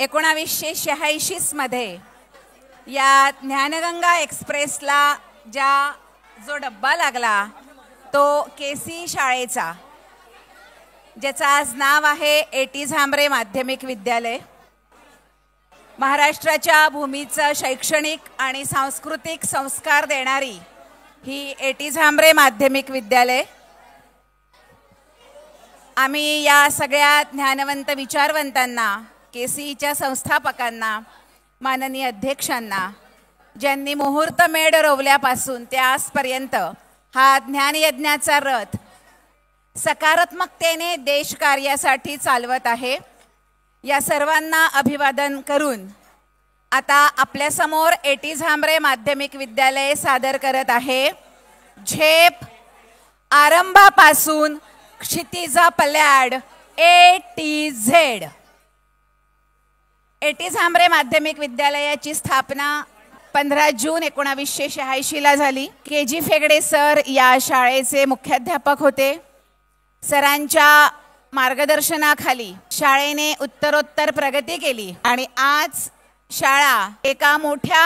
1986 मध्ये या ज्ञानगंगा एक्सप्रेसला जो डब्बा लागला तो केसी शाळेचा, ज्याचं आज नाव आहे एटी झांबरे माध्यमिक विद्यालय. महाराष्ट्राच्या भूमीचं शैक्षणिक आणि सांस्कृतिक संस्कार देणारी ही एटी झांबरे माध्यमिक विद्यालय. आम्ही या सगळ्या ज्ञानवंत विचारवंतांना, केसीच्या संस्थापकांना, माननीय अध्यक्षांना, ज्यांनी मुहूर्तमेढ रोवल्यापासून ते आजपर्यंत हा ज्ञानयज्ञाचा रथ सकारात्मकतेने देशकार्यासाठी चालवत आहे, या सर्वांना अभिवादन करून आता आपल्यासमोर एटी झांबरे माध्यमिक विद्यालय सादर करत आहे झेप आरंभापासून क्षितिजा पल्याड ATZ. एटी झांबरे माध्यमिक विद्यालयाची स्थापना 15 जून 1986 ला झाली. KG फेगडे सर या शाळेचे मुख्याध्यापक होते. सरांच्या मार्गदर्शनाखाली शाळेने उत्तरोत्तर प्रगती केली आणि आज शाळा एका मोठ्या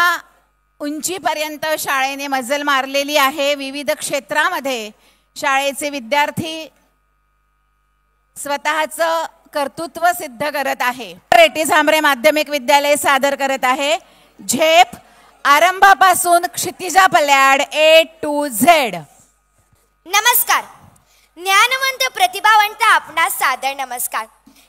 उंचीपर्यंत शाळेने मजल मारलेली आहे. विविध क्षेत्रामध्ये शाळेचे विद्यार्थी स्वतःचं कर्तृत्व सिद्ध करत आहे. एटी झांबरे माध्यमिक विद्यालय सादर करत आहे झेप आरंभापासून क्षितिजा पल्याड A to Z. नमस्कार. ज्ञानवंत प्रतिभावंत आपणास सादर नमस्कार.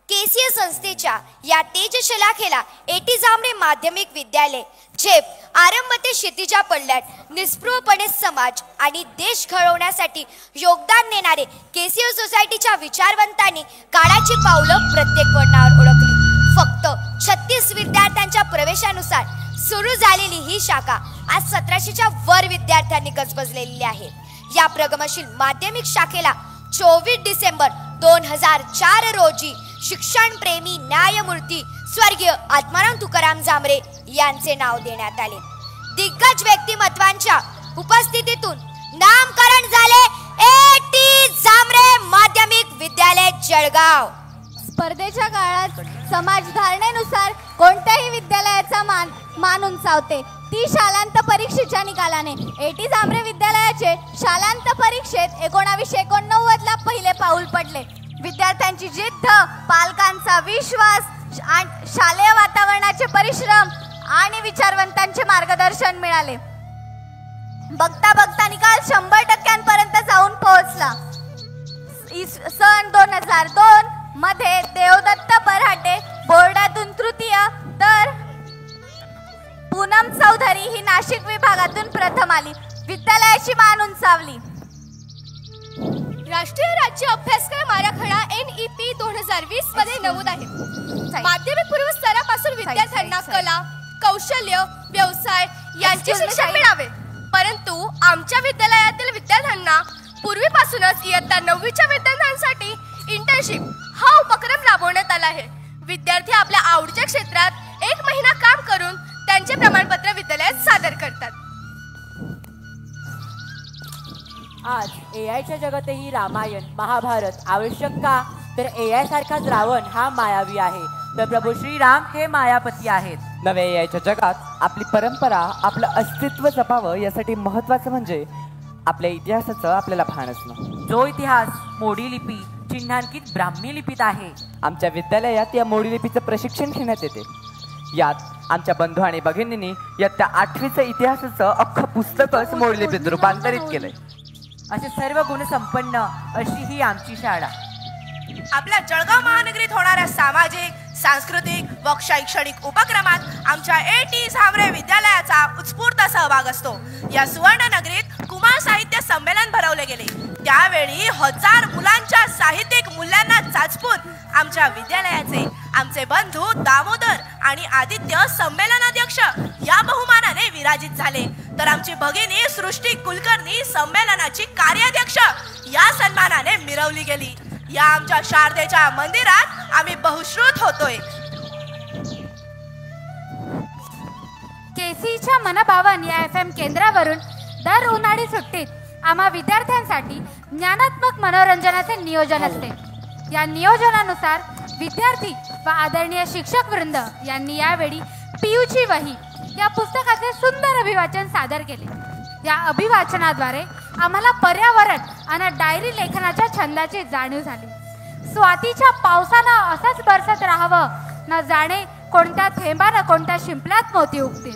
केसीय संस्थेच्या या तेजशलाखेला एटी झांबरे माध्यमिक विद्यालय झेप आरंभ ते क्षितिजा पल्याड निस्पृहपणे समाज आणि देश घडवण्यासाठी योगदान देणारे केसीय सोसायटीच्या विचारवंतांनी काळाची पावलं प्रत्येक वळणावर ओळखली. फक्त 36 विद्यार्थ्यांच्या प्रवेशानुसार सुरू झालेली ही शाखा आज 1700च्या वर विद्यार्थ्यांनी गजबजलेली आहे. या प्रगमशील माध्यमिक शाखेला 24 डिसेंबर 2004 रोजी शिक्षणप्रेमी न्यायमूर्ती स्वर्गीय आत्माराम तुकाराम झांबरे यांचे नाव देण्यात आले. दिग्गज व्यक्तिमत्वांच्या उपस्थितीतून नामकरण झाले एटी झांबरे माध्यमिक विद्यालय जळगाव. स्पर्धेच्या काळात समाजधारणेनुसार कोणत्याही विद्यालयाचा मान उंचावते ती शालांत परीक्षेच्या निकालाने एटी झांबरे विद्यालयाचे शालांत परीक्षेत 1989 ला पहिले पाऊल पडले. विद्यार्थ्यांची जिद्द, पालकांचा विश्वास, शालेय वातावरणाचे परिश्रम आणि विचारवंतांचे मार्गदर्शन मिळाले. बघता बघता निकाल 100% जाऊन पोहोचला. सन 2002 मध्ये देवदत्त बऱ्हाटे बोर्डातून तृतीय, तर पूनम चौधरी ही नाशिक विभागातून प्रथम आली. विद्यालयाची मान उंचावली. राष्ट्रीय राज्य अभ्यासक्रम आराखडा NEP 2020 मध्ये नमूद आहे. माध्यमिक पूर्व स्तरापासून विद्यार्थ्यांना कला, कौशल्य, व्यवसाय यांचे शिक्षण मिळावे. परंतु आमच्या विद्यालयातील विद्यार्थ्यांना पूर्वीपासूनच इयत्ता 9वीच्या विद्यार्थ्यांसाठी इंटर्नशिप हा उपक्रम राबवण्यात आला आहे. विद्यार्थी आपल्या आवडीच्या क्षेत्रात 1 महिना काम करून त्यांचे प्रमाणपत्र विद्यालयात सादर करतात. आज AIच्या जगातही रामायण महाभारत आवश्यक का, तर AI सारखाच रावण हा मायावी आहे, तर प्रभू श्रीराम हे मायापती आहेत. नव्या AIच्या जगात आपली परंपरा, आपलं अस्तित्व जपावं यासाठी महत्त्वाचं म्हणजे आपल्या इतिहासाचं आपल्याला भान असणं. जो इतिहास मोडी लिपी चिन्हांकित ब्राह्मी लिपीत आहे, आमच्या विद्यालयात या मोडी लिपीचं प्रशिक्षण घेण्यात येते. यात आमच्या बंधू आणि भगिनींनी इयत्ता 8वीचं इतिहासाचं अख्खं पुस्तकच मोडी लिपीत रूपांतरित केलंय. असे सर्व गुण संपन्न अशी ही आमची शाळा. आपल्या जळगाव महानगरीत होणाऱ्या सामाजिक, सांस्कृतिक व शैक्षणिक उपक्रमात आमच्या एटी झांबरे विद्यालयाचा उत्स्फूर्त सहभाग असतो. या सुवर्ण नगरीत कुमार साहित्य संमेलन भरवले गेले. त्यावेळी 1000 मुलांच्या साहित्यिक मूल्यांना चाचपून आमच्या विद्यालयाचे आमचे बंधू दामोदर आणि आदित्य संमेलनाध्यक्ष या बहुमानाने विराजित झाले. तर आमची भगिनी सृष्टी कुलकर्णी संमेलनाची कार्याध्यक्ष या सन्मानाने मिरवली गेली. या आमच्या शारदेच्या मंदिरात आम्ही बहुश्रुत होतोय. केसीच्या मनभावन या FM केंद्रावरून दर उन्हाळी सुट्टीत आम्हा विद्यार्थ्यांसाठी ज्ञानात्मक मनोरंजनाचे नियोजन असते. या नियोजनानुसार विद्यार्थी व आदरणीय शिक्षक वृंद यांनी यावेळी पियूची वही या पुस्तकाचे सुंदर अभिवाचन सादर केले. या अभिवाचनाद्वारे आम्हाला पर्यावरण आणि डायरी लेखनाच्या छंदाची जाणीव झाली. स्वातीच्या पावसानं असंच बरसत राहावं, न जाणे कोणत्या थेंबानं कोणत्या शिंपल्यात मोती उगतील.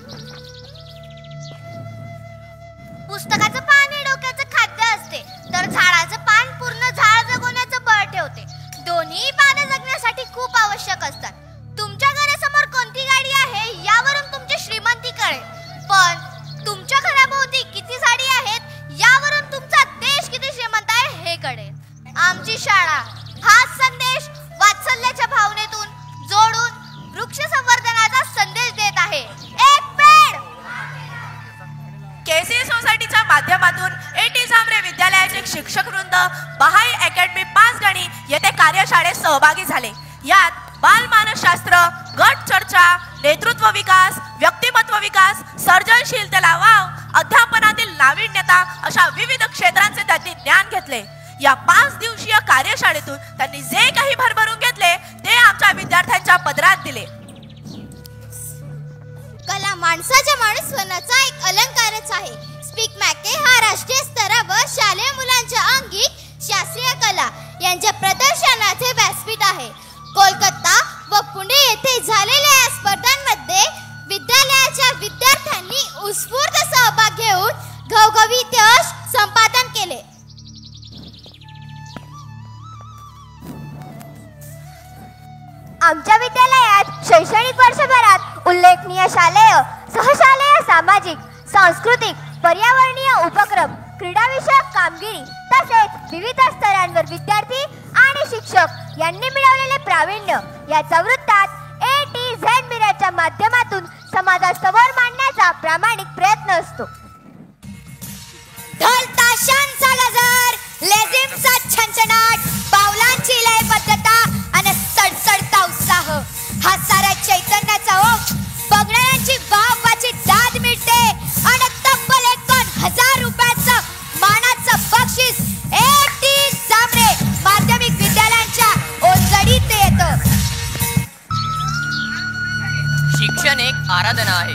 पुस्तकाचं पान हे डोक्याचं खाद्य असते, तर झाडाचं पान पूर्ण झाड जगवण्याचं बळ ठेवते. दोन्ही पानं जगण्यासाठी खूप आवश्यक असतात. तुमच्या घरासमोर कोणती गाडी आहे यावरून तुमची श्रीमंती कळेल, पण तुमच्या घराभोवती किती झाडी आहेत यावरून तुमचा देश किती श्रीमंत आहे हे कळेल. आमची शाळा हाच संदेश वात्सल्याच्या भावनेतून जोडून वृक्ष संवर्धनाचा संदेश देत आहे. एक पेड. केसी सोसायटीच्या माध्यमातून एटी झांबरे विद्यालयाचे शिक्षक वृंद बहाई अकॅडमी 5 गणी येथे कार्यशाळेत सहभागी झाले. यात बालमानसशास्त्र, गट चर्चा, नेतृत्व विकास, व्यक्तिमत्व विकास, सर्जनशीलतेला वाव, अध्यापनातील नाविन्यता अशा विविध क्षेत्रांचे त्यांनी ज्ञान घेतले. या 5 दिवसीय कार्यशाळेतून त्यांनी जे काही भरभरून घेतले ते आमच्या विद्यार्थ्यांच्या पदरात दिले. कला माणसाच्या माणूसपणाचा एक अलंकारच आहे. स्पीक मॅके हा राष्ट्रीय स्तरावर शालेय मुलांच्या अंगिक शास्त्रीय कला यांच्या प्रदर्शनाचे व्यासपीठ आहे. कोलकाता व पुणे येथे झालेल्या या स्पर्धांमध्ये विद्यालयाच्या विद्यार्थ्यांनी उत्स्फूर्त सहभाग घेऊन घवघवीत यश संपादन केले. आमच्या विद्यालयात शैक्षणिक वर्षभरात उल्लेखनीय शालेय, सहशालेय, सामाजिक, सांस्कृतिक, पर्यावरणीय उपक्रम, क्रीडाविषयक कामगिरी तसेच विविध स्तरांवर विद्यार्थी आणि शिक्षक यांनी मिळवलेले प्रावीण्य याचा वृत्तात ATZ मीराच्या माध्यमातून समाजासमोर मांडण्याचा प्रामाणिक प्रयत्न असतो. ढोल ताशांचा गजर, लेझिमचा छंछनाट, पावलांची लयबद्धता आणि सडसडता उत्साह हा सारा चैतन्याचा ओघ बघणाऱ्यांची वाहवाची दाद मिळते आणि तब्बल 51,000 रुपयाचं मानाचं बक्षीस AT झांबरे माध्यमिक विद्यालयांच्या ओंजळीत येतं. शिक्षण एक आराधना आहे,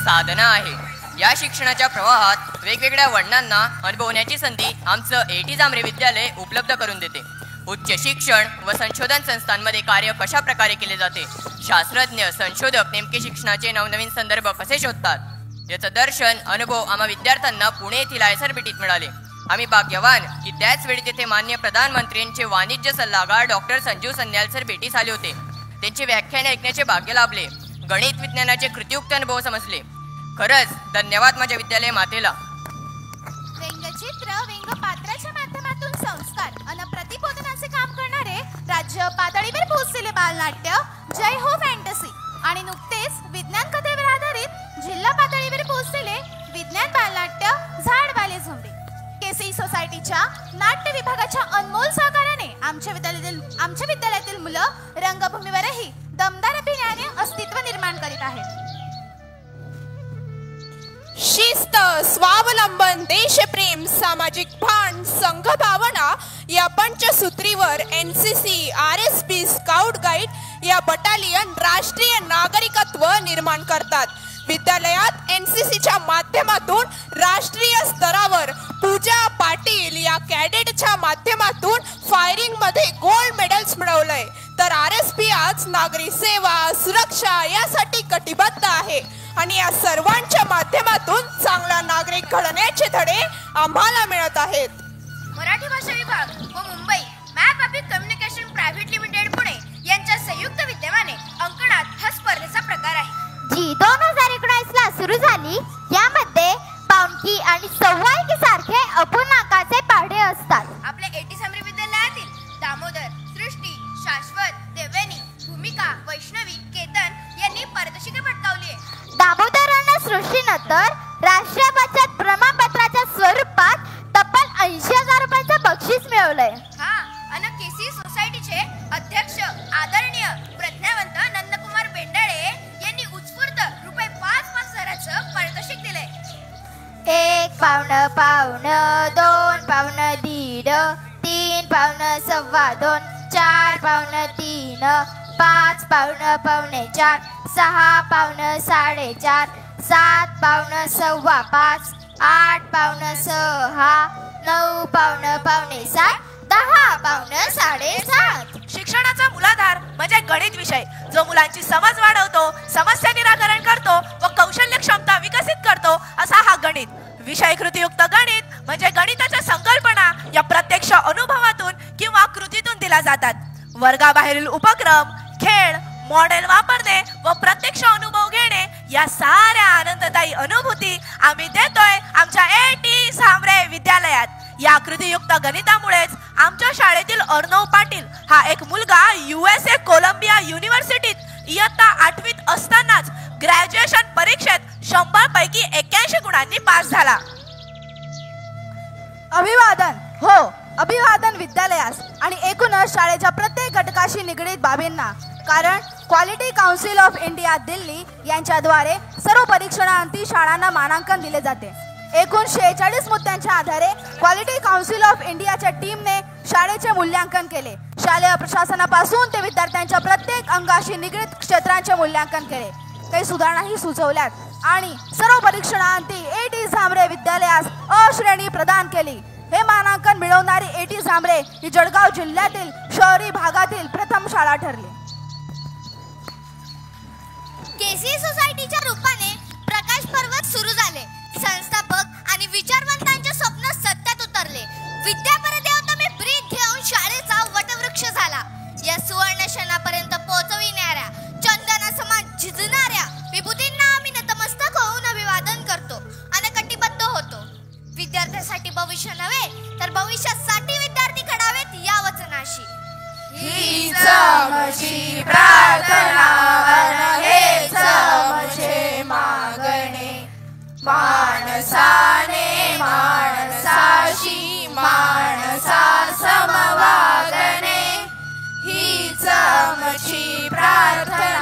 साधना आहे. या शिक्षणाच्या प्रवाहात वेगवेगळ्या वर्णांना अनुभवण्याची संधी आमचं AT झांबरे विद्यालय उपलब्ध करून देते. उच्च शिक्षण व संशोधन संस्थांमध्ये कार्य कशा प्रकारे केले जाते, शास्त्रज्ञ संशोधक नेमके शिक्षणाचे नवनवीन संदर्भ कसे शोधतात याचं दर्शन अनुभव आम्हा विद्यार्थ्यांना पुणे येथील आयसर मिळाले. आम्ही भाग्यवान की त्याच वेळी तेथे माननीय प्रधानमंत्र्यांचे वाणिज्य सल्लागार डॉक्टर संजीव सन्याल सर भेटीस आले होते. त्यांचे व्याख्याने ऐकण्याचे भाग्य लाभले. गणित विज्ञानाचे कृतियुक्त अनुभव समजले. खरंच धन्यवाद माझ्या विद्यालय मातेला. व्यंगचित्र, व्यंगपात्राच्या माध्यमातून संस्कार आणि प्रतिबोधनाचे काम करणारे राज्य पातळीवर पोहोचलेले बालनाट्य जय हो फॅन्टसी आणि नुकतेच विज्ञान कथेवर आधारित जिल्हा पातळीवर पोहोचलेले विज्ञान बालनाट्य झाडवाले झुंबे. केसी सोसायटीच्या नाट्य विभागाच्या अनमोल सहकार्याने आमच्या विद्यालयातील मुलं रंगभूमीवरही दमदार अभिनयाने अस्तित्व निर्माण करीत आहेत. शिस्त, स्वावलंबन, देशप्रेम, सामाजिक भान, संघभावना या पंचसूत्रीवर NCC, RSP, स्काउट गाईड या बटालियन राष्ट्रीय नागरिकत्व निर्माण करतात. विद्यालयात NCCच्या माध्यमातून राष्ट्रीय स्तरावर पूजा पाटील या कॅडेटच्या माध्यमातून फायरिंग मध्ये गोल्ड मेडल्स मिळवलंय, तर RSP आज नागरी सेवा, सुरक्षा यासाठी कटिबद्ध आहे आणि या सर्वांच्या माध्यमातून चांगला नागरिक घडण्याचे धडे आम्हाला मिळत आहेत. मराठी भाषा विभाग व Mumbai map public communication private limited Pune यांच्या संयुक्त विद्यमाने अंकणात हा स्पर्धेचा प्रकार आहे, जी 2019 ला सुरू झाली. यामध्ये पावनकी आणि सव्वाईकी सारखे अपूर्णांकाचे पाढे असतात. आपल्या AT झांबरे विद्यालयातील दामोदर, सृष्टी, शाश्वत, देवयानी, भूमिका, वैष्णवी, केतन यांनी पारितोषिके पटकावली आहे. दामोदर आणि सृष्टीनंतर राष्ट्रीय बचत प्रमाणपत्राच्या स्वरूपात तब्बल 80,000 रुपयाचं बक्षीस मिळवलंय. हा आणि केसी सोसायटीचे अध्यक्ष आदरणीय प्रज्ञावंत नंदकुमार बेंडाळे यांनी उत्स्फूर्त ₹5,000चं पारितोषिक दिले. 1 पावणं पावणं, 2 पावणं दीड, 3 पावणं सव्वा 2, 4 पावणं 3, 3, 5 पावणे पावणे 4, 6 पावणे 4:30, 7 पावणे 5:15, 8 पावणे 6, 9 पावणे पावणे 7, 10 पावणे 7:30. शिक्षणाचा मूलाधार म्हणजे गणित विषय, जो मुलांची समज वाढवतो, समस्या निराकरण करतो व कौशल्य क्षमता विकसित करतो असा हा गणित. विषय कृतीयुक्त गणित म्हणजे गणिताच्या संकल्पना या प्रत्यक्ष अनुभवातून किंवा कृतीतून दिल्या जातात. वर्गाबाहेरील उपक्रम, खेळ, मॉडेल वापरणे व प्रत्यक्ष अनुभव घेणे या साऱ्या आनंददायी अनुभूती आम्ही देतोय आमच्या AT झांबरे विद्यालयात. या कृतीयुक्त गणितामुळेच आमच्या शाळेतील अर्णव पाटील हा एक मुलगा USA कोलंबिया युनिव्हर्सिटीत इयत्ता 8वीत असतानाच ग्रॅज्युएशन परीक्षेत 100 पैकी 81 गुणांनी पास झाला. अभिवादन. हो, अभिवादन विद्यालयास आणि एकूणच शाळेच्या प्रत्येक घटकाशी निगडीत बाबींना. कारण quality council of India Delhi यांच्याद्वारे सर्व परीक्षणांती शाळांना मानांकन दिले जाते. एकूण 46 मुद्द्यांच्या आधारे क्वालिटी काउन्सिल ऑफ इंडियाच्या टीमने शाळेचे मूल्यांकन केले. शालेय प्रशासनापासून ते विद्यार्थ्यांच्या प्रत्येक अंगाशी निगडीत क्षेत्रांचे मूल्यांकन केले. काही सुधारणाही सुचवल्यात आणि सर्व परीक्षणांती AT झांबरे विद्यालयास अ श्रेणी प्रदान केली. हे मानांकन मिळवणारी AT झांबरे ही जळगाव जिल्ह्यातील शहरी भागातील प्रथम शाळा ठरली. केसी सोसायटीच्या रूपाने प्रकाश पर्व सुरू झाले. संस्थापक आणि विचारवंतांचे स्वप्न सत्यात उतरले. विद्यापरदेवता मी ब्रीद घेऊन शाळेचा वटवृक्ष झाला. या सुवर्ण क्षणापर्यंत पोहोचविणाऱ्या चंदनासमान झिजणाऱ्या विभूतींना आम्ही नतमस्तक होऊन अभिवादन करतो आणि कटिबद्ध होतो. विद्यार्थ्यांसाठी भविष्य नव्हे तर भविष्यासाठी विद्यार्थी घडावेत या वचनाशी. हीच आमची प्रार्थना हेच आमचे मागणे. माणसाने माणसाशी माणसा समवागणे. हीच आमची प्रार्थना